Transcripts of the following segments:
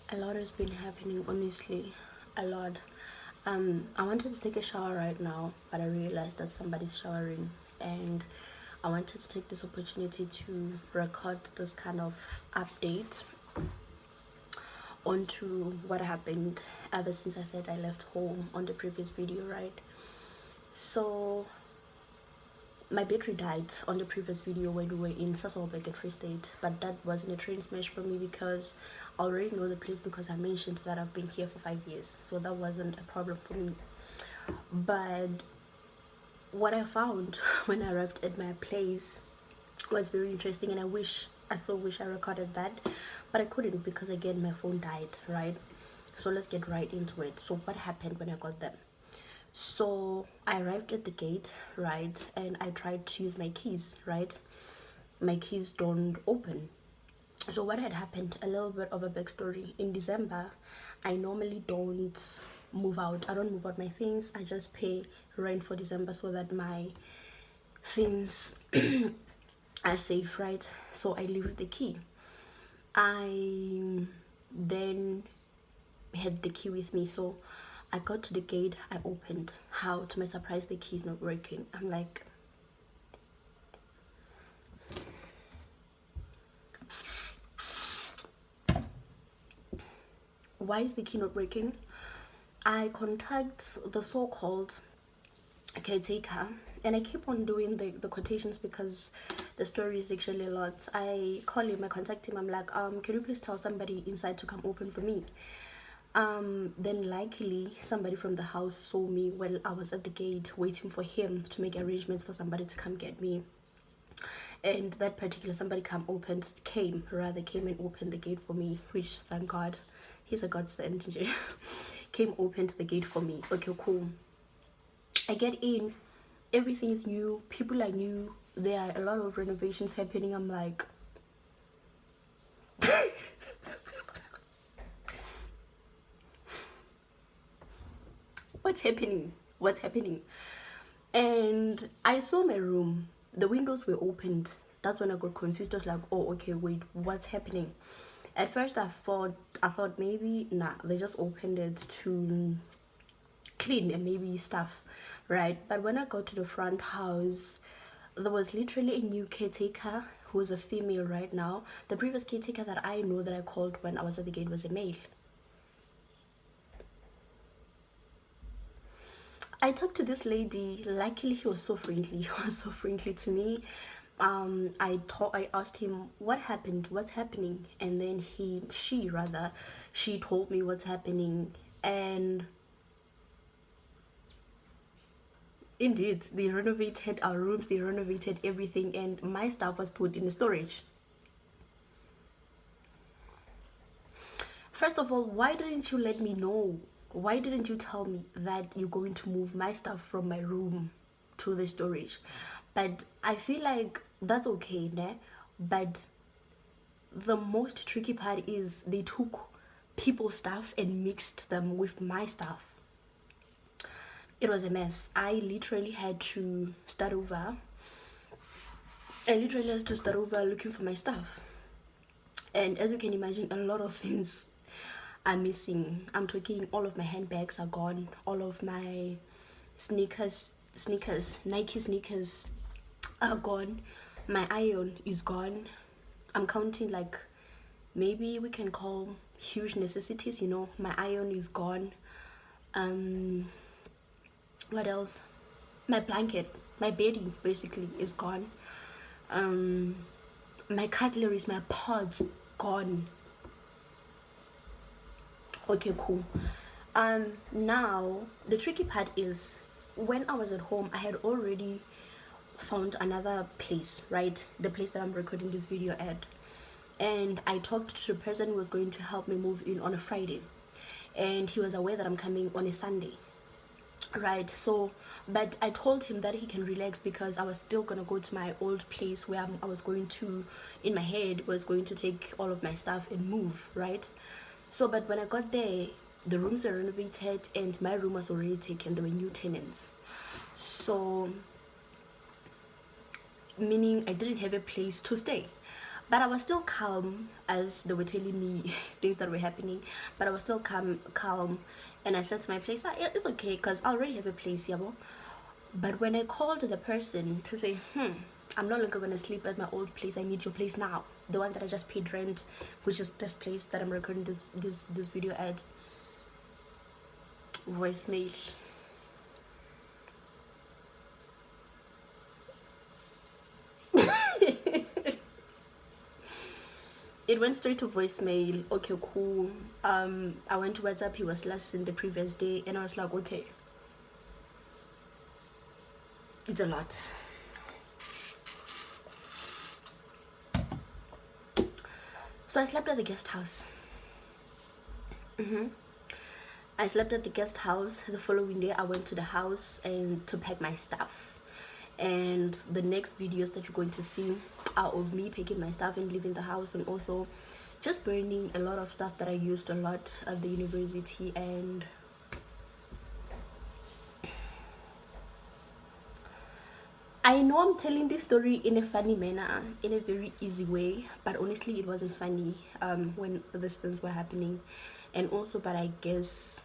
A lot has been happening, honestly. A lot. I wanted to take a shower right now, but I realized that somebody's showering, and I wanted to take this opportunity to record this kind of update onto what happened ever since I said I left home on the previous video, right? So my battery died on the previous video when we were in Sasolburg in Free State, but that wasn't a train smash for me because I already know the place, because I mentioned that I've been here for 5 years, so that wasn't a problem for me. But what I found when I arrived at my place was very interesting, and I so wish I recorded that, but I couldn't because again my phone died, right? So let's get right into it. So what happened when I got them? So I arrived at the gate, right, and I tried to use my keys, right? My keys don't open. So what had happened, a little bit of a backstory. In December, I normally don't move out. I don't move out my things. I just pay rent for December so that my things are safe, right? So I leave with the key. I then had the key with me, so I got to the gate, I opened. How, to my surprise, the key is not working. I'm like, why is the key not working? I contact the so-called caretaker, and I keep on doing the quotations because the story is actually a lot. I call him, I contact him, I'm like, can you please tell somebody inside to come open for me? Then luckily somebody from the house saw me while I was at the gate waiting for him to make arrangements for somebody to come get me, and that particular somebody came and opened the gate for me, which thank God, he's a godsend. Came, opened the gate for me. Okay, cool. I get in, everything's new, people are new, there are a lot of renovations happening. I'm like, what's happening? And I saw my room, the windows were opened. That's when I got confused. I was like, oh, okay, wait, what's happening? At first I thought maybe they just opened it to clean and maybe stuff, right? But when I got to the front house, there was literally a new caretaker who is a female right now. The previous caretaker that I know that I called when I was at the gate was a male. I talked to this lady. Luckily, he was so friendly. He was so friendly to me. I asked him what happened, what's happening, and then she told me what's happening. And indeed, they renovated our rooms, they renovated everything, and my stuff was put in the storage. First of all, why didn't you let me know? Why didn't you tell me that you're going to move my stuff from my room to the storage? But I feel like that's okay, né? But the most tricky part is they took people's stuff and mixed them with my stuff. It was a mess. I literally had to start over. Looking for my stuff. And as you can imagine, a lot of things are missing. I'm talking, all of my handbags are gone, all of my sneakers, Nike sneakers are gone, my iron is gone. I'm counting like maybe we can call huge necessities, you know. My iron is gone. What else? My blanket, my bedding basically is gone. My cutlery, my pots, gone. Okay, cool. Now the tricky part is, when I was at home, I had already found another place, right? The place that I'm recording this video at. And I talked to the person who was going to help me move in on a Friday, and he was aware that I'm coming on a Sunday, right? So, but I told him that he can relax because I was still gonna go to my old place where I was going to, in my head, was going to take all of my stuff and move, right? So, but when I got there, the rooms are renovated and my room was already taken. There were new tenants. So meaning I didn't have a place to stay. But I was still calm as they were telling me things that were happening. But I was still calm, and I said to my place, it's okay, because I already have a place, yabo. But when I called the person to say, I'm no longer gonna sleep at my old place, I need your place now, the one that I just paid rent, which is this place that I'm recording this video at, voicemail. It went straight to voicemail. Okay, cool. I went to WhatsApp. He was last in the previous day, and I was like, okay, it's a lot. So I slept at the guest house. I slept at the guest house. The following day, I went to the house and to pack my stuff. And the next videos that you're going to see are of me packing my stuff and leaving the house, and also just burning a lot of stuff that I used a lot at the university. And I know I'm telling this story in a funny manner, in a very easy way, but honestly it wasn't funny when these things were happening. And also, but I guess,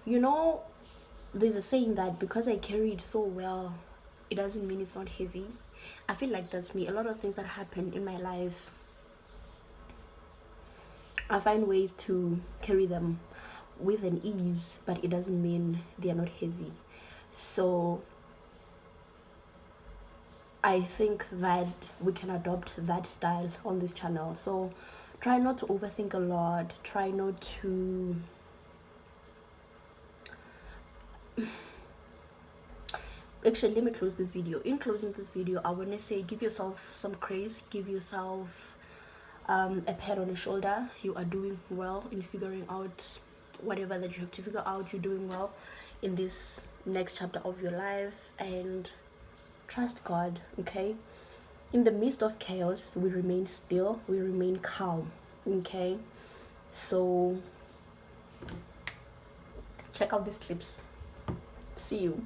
you know, there's a saying that because I carry it so well, it doesn't mean it's not heavy. I feel like that's me. A lot of things that happen in my life, I find ways to carry them with an ease, but it doesn't mean they are not heavy. So I think that we can adopt that style on this channel. So try not to overthink a lot. Try not to actually, let me close this video. In closing this video, I want to say, give yourself some praise, give yourself a pat on the shoulder. You are doing well in figuring out whatever that you have to figure out. You're doing well in this next chapter of your life, and trust God. Okay, in the midst of chaos, we remain still, we remain calm. Okay, so check out these clips. See you.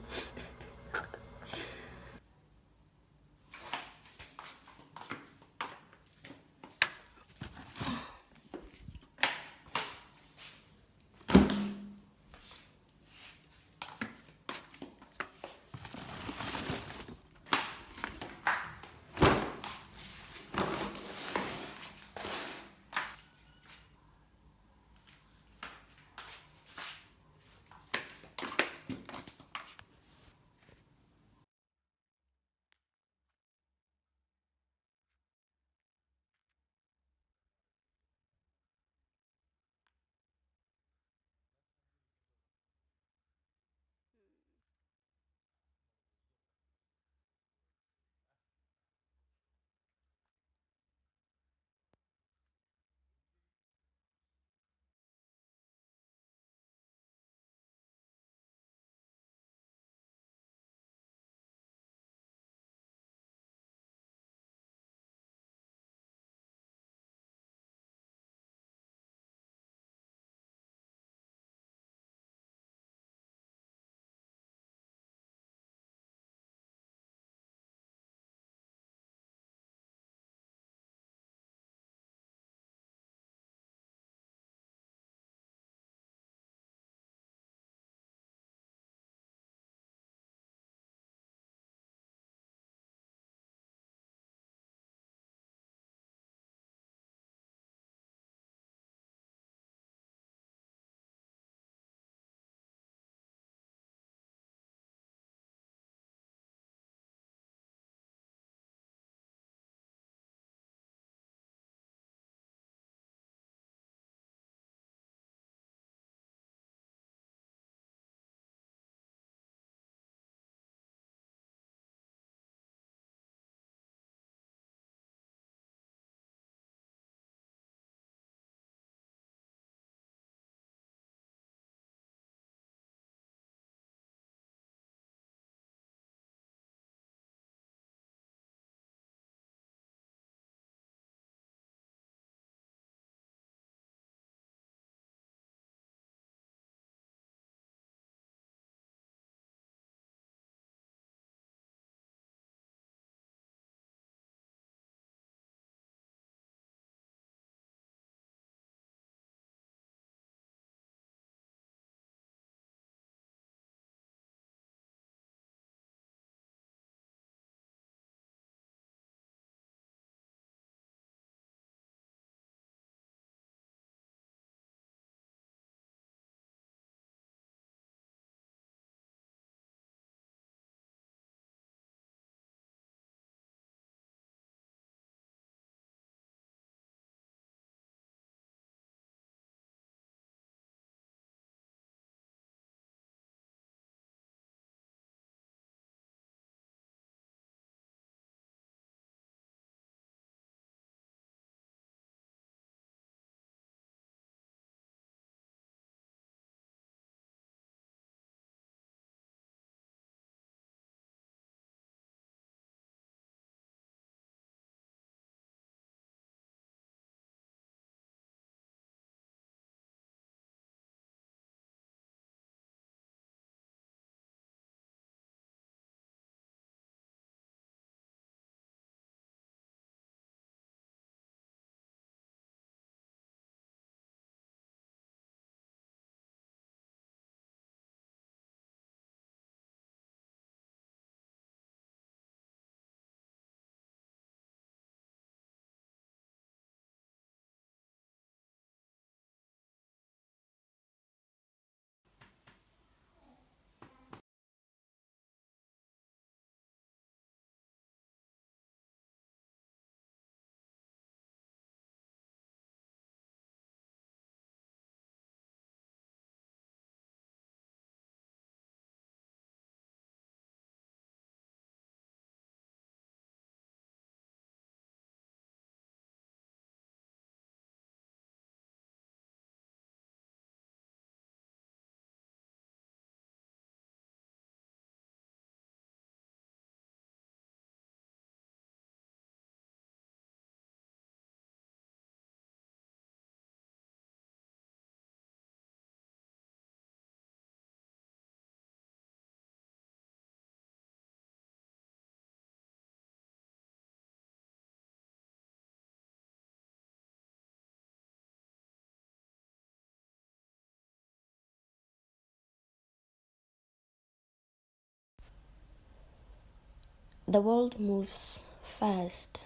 The world moves fast.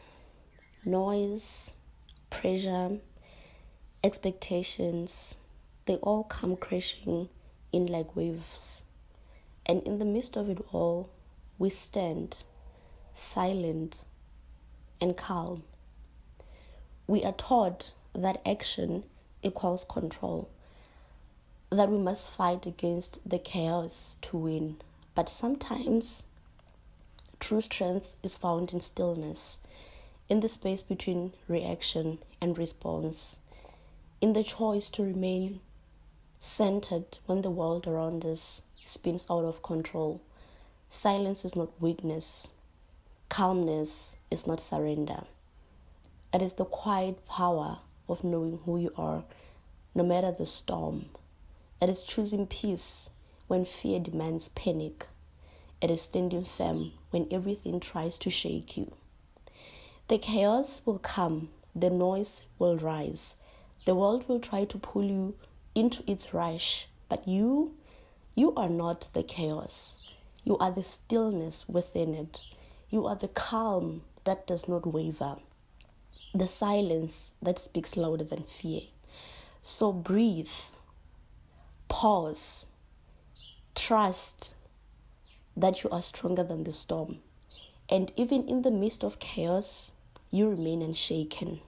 Noise, pressure, expectations, they all come crashing in like waves. And in the midst of it all, we stand silent and calm. We are taught that action equals control, that we must fight against the chaos to win. But sometimes true strength is found in stillness, in the space between reaction and response, in the choice to remain centered when the world around us spins out of control. Silence is not weakness. Calmness is not surrender. It is the quiet power of knowing who you are, no matter the storm. It is choosing peace when fear demands panic. It is standing firm when everything tries to shake you. The chaos will come, the noise will rise. The world will try to pull you into its rush, but you are not the chaos. You are the stillness within it. You are the calm that does not waver, the silence that speaks louder than fear. So breathe, pause, trust that you are stronger than the storm. And even in the midst of chaos, you remain unshaken.